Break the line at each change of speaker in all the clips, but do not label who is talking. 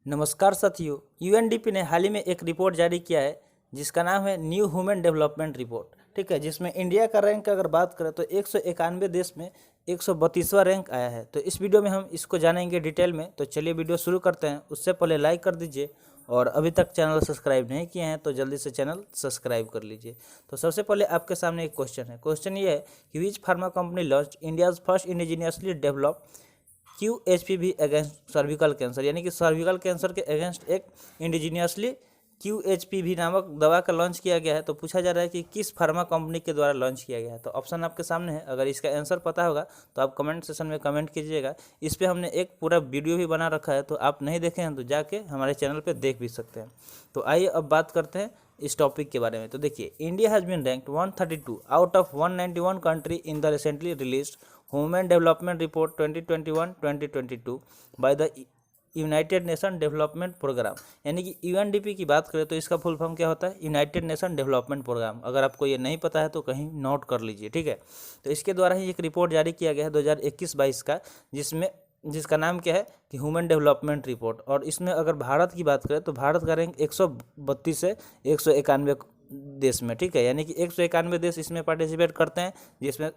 नमस्कार साथियोव, यूएनडीपी ने हाल ही में एक रिपोर्ट जारी किया है जिसका नाम है न्यू ह्यूमन डेवलपमेंट रिपोर्ट। ठीक है, जिसमें इंडिया का रैंक अगर बात करें तो 191 देश में 132वां रैंक आया है। तो इस वीडियो में हम इसको जानेंगे डिटेल में। तो चलिए वीडियो शुरू करते हैं। उससे पहले लाइक कर दीजिए और अभी तक चैनल सब्सक्राइब नहीं किए हैं तो जल्दी से चैनल सब्सक्राइब कर लीजिए। तो सबसे पहले आपके सामने एक क्वेश्चन है। क्वेश्चन ये है कि which pharma company launch India's first indigenously develop QHPV against cervical cancer, यानी कि सर्विकल कैंसर के अगेंस्ट एक इंडिजीनियसली QHPV नामक दवा का लॉन्च किया गया है। तो पूछा जा रहा है कि किस फार्मा कंपनी के द्वारा लॉन्च किया गया है। तो ऑप्शन आपके सामने है। अगर इसका आंसर पता होगा तो आप कमेंट सेक्शन में कमेंट कीजिएगा। इस पर हमने एक पूरा वीडियो भी बना रखा है, तो आप नहीं देखे हैं तो जाके हमारे चैनल पर देख भी सकते हैं। तो आइए अब बात करते हैं इस टॉपिक के बारे में। तो देखिए, India has been ranked 132 out of 191 country in the recently released human development report 2021-2022 by the United Nation development programme. यानी कि यूएनडीपी की बात करें तो इसका फुल फॉर्म क्या होता है? United Nation development programme. अगर आपको ये नहीं पता है तो कहीं नोट कर लीजिए, ठीक है। तो इसके द्वारा ही एक रिपोर्ट जारी किया गया है 2021-22 का, जिसका नाम क्या है कि ह्यूमन डेवलपमेंट रिपोर्ट। और इसमें अगर भारत की बात करें तो भारत का रैंक 132 से 191 देश में, ठीक है। यानी कि 191 देश इसमें पार्टिसिपेट करते हैं, जिसमें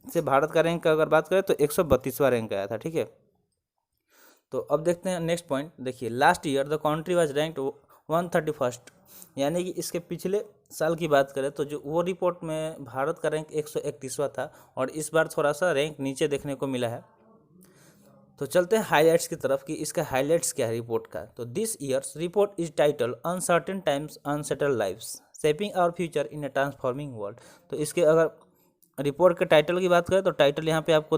से भारत का रैंक का अगर बात करें तो 132वां रैंक आया था, ठीक है। तो अब देखते हैं नेक्स्ट पॉइंट। देखिए, last year the country was ranked 131st, यानी कि इसके पिछले साल की बात करें तो जो वो रिपोर्ट में भारत का रैंक 131वां था और इस बार थोड़ा सा रैंक नीचे देखने को मिला है। तो चलते हैं हाईलाइट्स की तरफ कि इसका हाईलाइट्स क्या है रिपोर्ट का। तो this year's report is title uncertain times unsettled lives shaping our future in a transforming world. तो इसके अगर रिपोर्ट के टाइटल की बात करें तो टाइटल यहाँ पे आप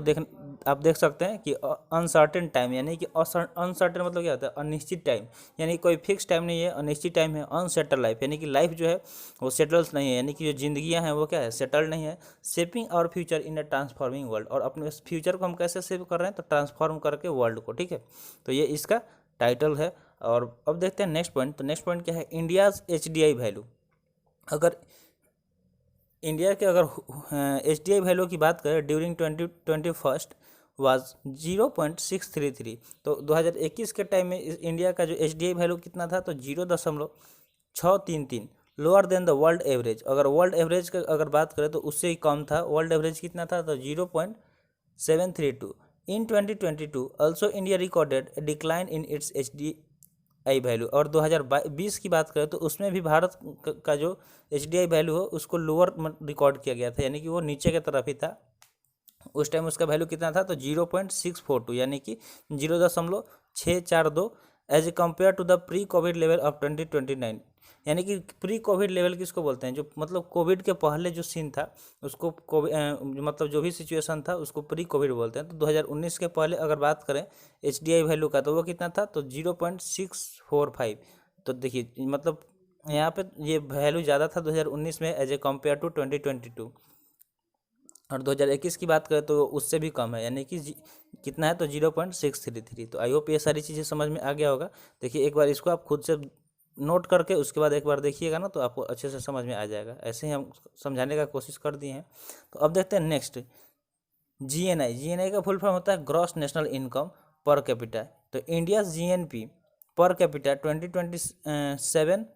देख सकते हैं कि अनसर्टेन टाइम, यानी कि अनसर्टेन मतलब क्या होता है? अनिश्चित टाइम, यानी कोई फिक्स टाइम नहीं है, अनिश्चित टाइम है। अनसेटल लाइफ, यानी कि लाइफ जो है वो सेटल्स नहीं है, यानी कि जो जिंदगियाँ हैं वो क्या है? सेटल्ड नहीं है। Shaping our future in a transforming world, और अपने फ्यूचर को हम कैसे शेप कर रहे हैं? तो ट्रांसफॉर्म करके वर्ल्ड को, ठीक है। तो ये इसका टाइटल है। और अब देखते हैं नेक्स्ट पॉइंट। तो नेक्स्ट पॉइंट क्या है? India's HDI value. अगर इंडिया के अगर HDI वैल्यू की बात करें ड्यूरिंग 2021 वाज 0.633। तो 2021 के टाइम में इंडिया का जो HDI वैल्यू कितना था? तो 0.633, lower than the world average. अगर वर्ल्ड एवरेज का अगर बात करें तो उससे ही कम था। वर्ल्ड एवरेज कितना था? तो 0.732। इन 2022 also India recorded A decline in its HDI value. और 2020 की बात करें तो उसमें भी भारत का जो HDI वैल्यू है उसको लोअर रिकॉर्ड किया गया था, यानी कि वो नीचे की तरफ ही था। उस टाइम उसका वैल्यू कितना था? तो 0.642, यानी कि 0.642 as a compare to the pre covid level of 2029। यानी कि प्री कोविड लेवल किसको बोलते हैं? जो मतलब कोविड के पहले जो सीन था उसको मतलब जो भी सिचुएशन था उसको प्री कोविड बोलते हैं। तो 2019 के पहले अगर बात करें HDI वैल्यू का तो वो कितना था? तो 0.645। तो देखिए, मतलब यहाँ पे ये वैल्यू ज़्यादा था 2019 में एज ए कम्पेयर टू 2022। और 2021 की बात करें तो उससे भी कम है, यानी कि कितना है? तो 0.633। तो आई होप ये सारी चीज़ें समझ में आ गया होगा। देखिए, एक बार इसको आप खुद से नोट करके उसके बाद एक बार देखिएगा ना तो आपको अच्छे से समझ में आ जाएगा। ऐसे ही हम समझाने का कोशिश कर दिए हैं। तो अब देखते हैं नेक्स्ट, GNI का फुल फॉर्म होता है gross national income per capita. तो India GNP per capita 2017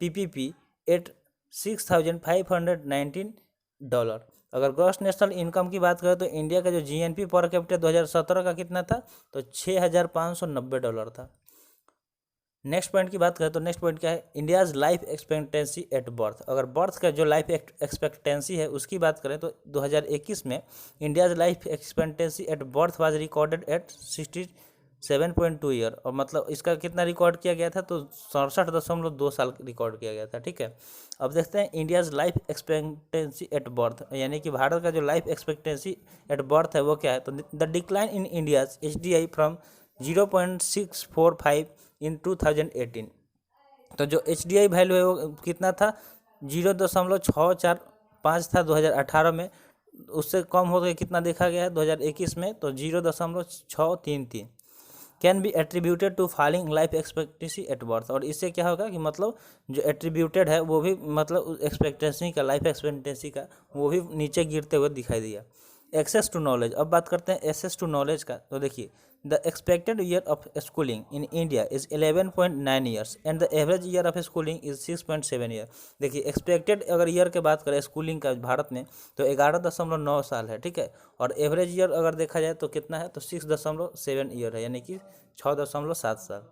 PPP at $6,519। अगर ग्रॉस नेशनल इनकम की बात करें तो इंडिया का जो GNP पर कैपिटा 2017 का कितना था? तो $6,590 था। नेक्स्ट पॉइंट की बात करें तो नेक्स्ट पॉइंट क्या है? India's life expectancy at birth. अगर बर्थ का जो लाइफ एक्सपेक्टेंसी है उसकी बात करें तो 2021 में India's life expectancy at birth was recorded at 67.2 year. और मतलब इसका कितना रिकॉर्ड किया गया था? तो 67.2 साल रिकॉर्ड किया गया था, ठीक है। अब देखते हैं India's life expectancy at birth, यानी कि भारत का जो लाइफ एक्सपेक्टेंसी एट बर्थ है वो क्या है? तो the decline in India's HDI from 0.645 इन 2018। तो जो HDI वैल्यू है वो कितना था? 0.645 था 2018 में। उससे कम हो गया, कितना देखा गया है 2021 में? तो 0.633 can be attributed to falling life expectancy at birth. और इससे क्या होगा कि मतलब जो एट्रीब्यूटेड है वो भी मतलब एक्सपेक्टेंसी का, लाइफ एक्सपेक्टेंसी का वो भी नीचे गिरते हुए दिखाई दिया। एक्सेस टू नॉलेज, अब बात करते हैं एक्सेस टू नॉलेज का। तो देखिए the expected year of schooling in India is 11.9 years and the average year of schooling is 6.7 year. देखिए एक्सपेक्टेड अगर ईयर के बात करें स्कूलिंग का भारत में तो 11.9 साल है, ठीक है। और एवरेज ईयर अगर देखा जाए तो कितना है, तो 6.7 ईयर है, यानी कि 6.7 साल।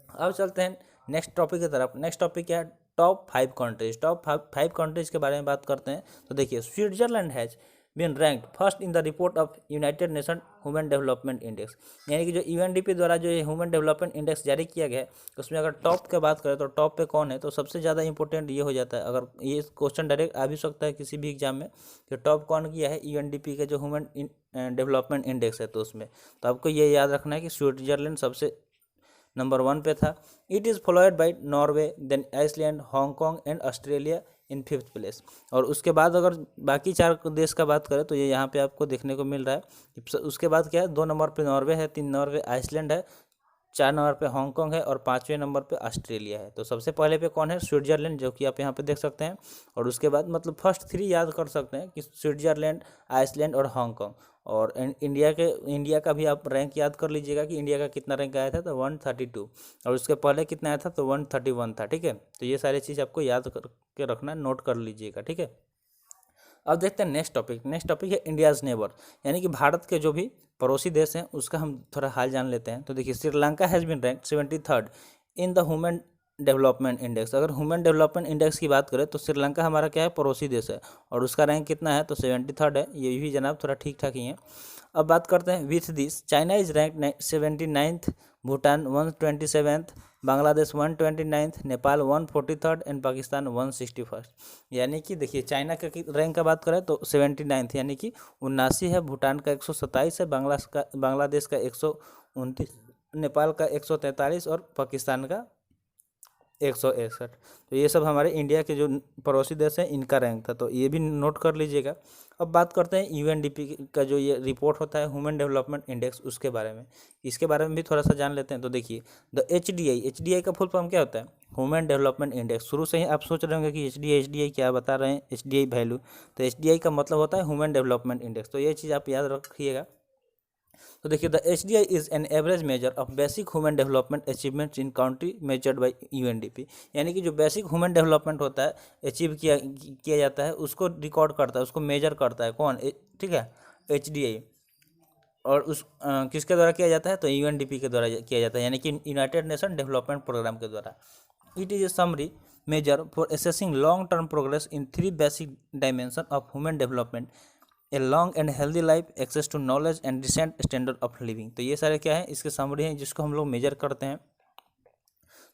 अब चलते हैं नेक्स्ट टॉपिक की तरफ। नेक्स्ट टॉपिक क्या है, टॉप 5 कंट्रीज। टॉप 5 कंट्रीज के बारे में बात करते हैं। तो देखिए Switzerland has been ranked first in the report of United Nation human development index, यानी कि जो यूएनडीपी द्वारा जो ये ह्यूमन डेवलपमेंट इंडेक्स जारी किया गया है उसमें अगर टॉप की बात करें तो टॉप पे कौन है, तो सबसे ज़्यादा इंपॉर्टेंट ये हो जाता है। अगर ये क्वेश्चन डायरेक्ट आ भी सकता है किसी भी एग्जाम में कि टॉप कौन किया है यूएनडीपी के जो ह्यूमन डेवलपमेंट इंडेक्स है, तो उसमें तो आपको ये याद रखना है कि स्विट्जरलैंड सबसे नंबर 1 पे था। It is followed by Norway, then Iceland, Hong Kong and Australia in 5th place. और उसके बाद अगर बाकी 4 देश का बात करें तो ये यहाँ पे आपको देखने को मिल रहा है। उसके बाद क्या है, 2 नंबर पे नॉर्वे है, 3 नंबर पे आइसलैंड है, 4 नंबर पे हांगकॉन्ग है और 5वें नंबर पे ऑस्ट्रेलिया है। तो सबसे पहले पे कौन है, स्विट्जरलैंड, जो कि आप यहाँ पे देख सकते हैं। और उसके बाद मतलब फर्स्ट 3 याद कर सकते हैं कि स्विट्जरलैंड, आइसलैंड और हांगकॉन्ग। और इंडिया का भी आप रैंक याद कर लीजिएगा कि इंडिया का कितना रैंक आया था, तो 132। और उसके पहले कितना आया था, तो 131 था, ठीक है। तो ये सारी चीज़ आपको याद करके रखना, नोट कर लीजिएगा, ठीक है। अब देखते हैं नेक्स्ट टॉपिक। नेक्स्ट टॉपिक है इंडियाज़ नेबर, यानी कि भारत के जो भी पड़ोसी देश हैं उसका हम थोड़ा हाल जान लेते हैं। तो देखिए Sri Lanka has been rank 73rd in the human development index. अगर ह्यूमन डेवलपमेंट इंडेक्स की बात करें तो श्रीलंका हमारा क्या है, पड़ोसी देश है, और उसका रैंक कितना है, तो 73rd है। ये भी जनाब थोड़ा ठीक ठाक ही है। अब बात करते हैं with this China is rank 79th, Bhutan 127th, Bangladesh 129th, Nepal 143rd and Pakistan 161st। यानी कि देखिए चाइना का रैंक का बात करें तो 79th यानी कि 79 है, भूटान का 127 है, बांग्लादेश का 129, नेपाल का 143 और पाकिस्तान का 161। तो ये सब हमारे इंडिया के जो पड़ोसी देश हैं इनका रैंक था, तो ये भी नोट कर लीजिएगा। अब बात करते हैं यूएनडीपी का जो ये रिपोर्ट होता है ह्यूमन डेवलपमेंट इंडेक्स, उसके बारे में। इसके बारे में भी थोड़ा सा जान लेते हैं। तो देखिए द एचडीआई का फुल फॉर्म क्या होता है, ह्यूमन डेवलपमेंट इंडेक्स। शुरू से ही आप सोच रहे होंगे कि एचडीआई क्या बता रहे हैं, एचडीआई वैल्यू। तो एचडीआई का मतलब होता है ह्यूमन डेवलपमेंट इंडेक्स, तो ये चीज़ आप याद रखिएगा। तो देखिए the HDI is an average measure of basic human development achievements in country measured by UNDP, यानी कि जो बेसिक ह्यूमन डेवलपमेंट होता है अचीव किया जाता है उसको रिकॉर्ड करता है, उसको मेजर करता है कौन, ठीक है, एचडीआई। और उस किसके द्वारा किया जाता है, तो यूएनडीपी के द्वारा किया जाता है, यानी कि यूनाइटेड नेशन डेवलपमेंट प्रोग्राम के द्वारा। It is a summary measure for assessing long term progress in 3 basic dimension of human development, a long and healthy life, access to knowledge and decent standard of living. तो ये सारे क्या है, इसके summary हैं जिसको हम लोग मेजर करते हैं।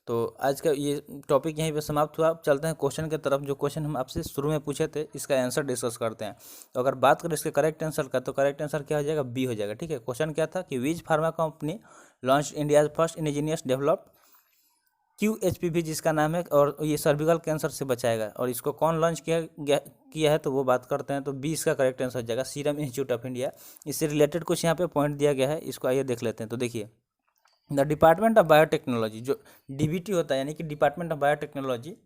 तो आज का ये टॉपिक यहीं पे समाप्त हुआ। अब चलते हैं क्वेश्चन की तरफ। जो क्वेश्चन हम आपसे शुरू में पूछे थे इसका आंसर डिस्कस करते हैं। तो अगर बात करें इसके करेक्ट आंसर का, तो करेक्ट आंसर क्या हो जाएगा, बी हो जाएगा, ठीक है। क्वेश्चन क्या था कि which pharma company launch India's first indigenous developed QHPV जिसका नाम है, और ये सर्विकल कैंसर से बचाएगा। और इसको कौन लॉन्च किया है, तो वो बात करते हैं। तो 20 का करेक्ट आंसर हो जाएगा सीरम इंस्टीट्यूट ऑफ इंडिया। इससे रिलेटेड कुछ यहाँ पे पॉइंट दिया गया है, इसको आइए देख लेते हैं। तो देखिए द डिपार्टमेंट ऑफ बायोटेक्नोलॉजी, जो डीबीटी होता है यानी कि department of biotechnology,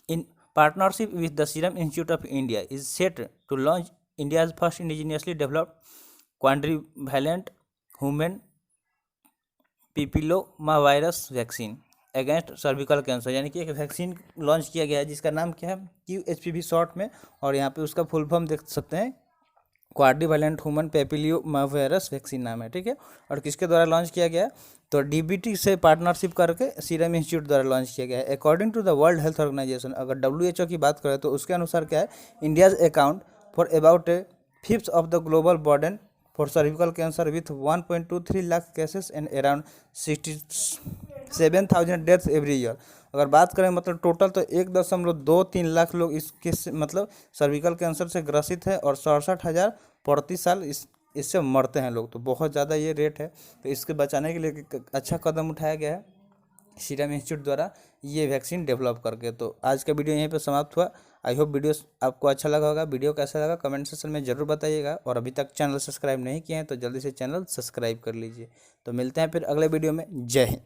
in partnership with the serum institute of India is set to launch India's first indigenously developed quadrivalent human papilloma virus vaccine against cervical cancer, यानी कि एक vaccine launch किया गया है जिसका नाम क्या है, QHPV शॉर्ट में। और यहाँ पे उसका फुल फॉर्म देख सकते हैं, क्वाड्रिवैलेंट ह्यूमन पेपिलियोमा वायरस वैक्सीन नाम है, ठीक है। और किसके द्वारा लॉन्च किया गया, तो डीबीटी से पार्टनरशिप करके सीरम इंस्टीट्यूट द्वारा लॉन्च किया गया है। According to the World Health Organisation, अगर WHO की बात करें तो उसके अनुसार क्या है, India's account for about 1/5 of the global burden for cervical cancer with 1.23 lakh cases and around 67,000 deaths every year. अगर बात करें मतलब टोटल, तो 1.23 लाख लोग इसके मतलब सर्विकल कैंसर से ग्रसित है, और 67,000 प्रति साल इससे मरते हैं लोग। तो बहुत ज़्यादा ये रेट है। तो इसके बचाने के लिए एक अच्छा कदम उठाया गया है सीरम इंस्टीट्यूट द्वारा ये वैक्सीन डेवलप करके। तो आज का वीडियो यहीं पे समाप्त हुआ। आई होप वीडियो आपको अच्छा लगा होगा। वीडियो कैसा लगा कमेंट सेक्शन में ज़रूर बताइएगा, और अभी तक चैनल सब्सक्राइब नहीं किए हैं तो जल्दी से चैनल सब्सक्राइब कर लीजिए। तो मिलते हैं फिर अगले वीडियो में। जय हिंद।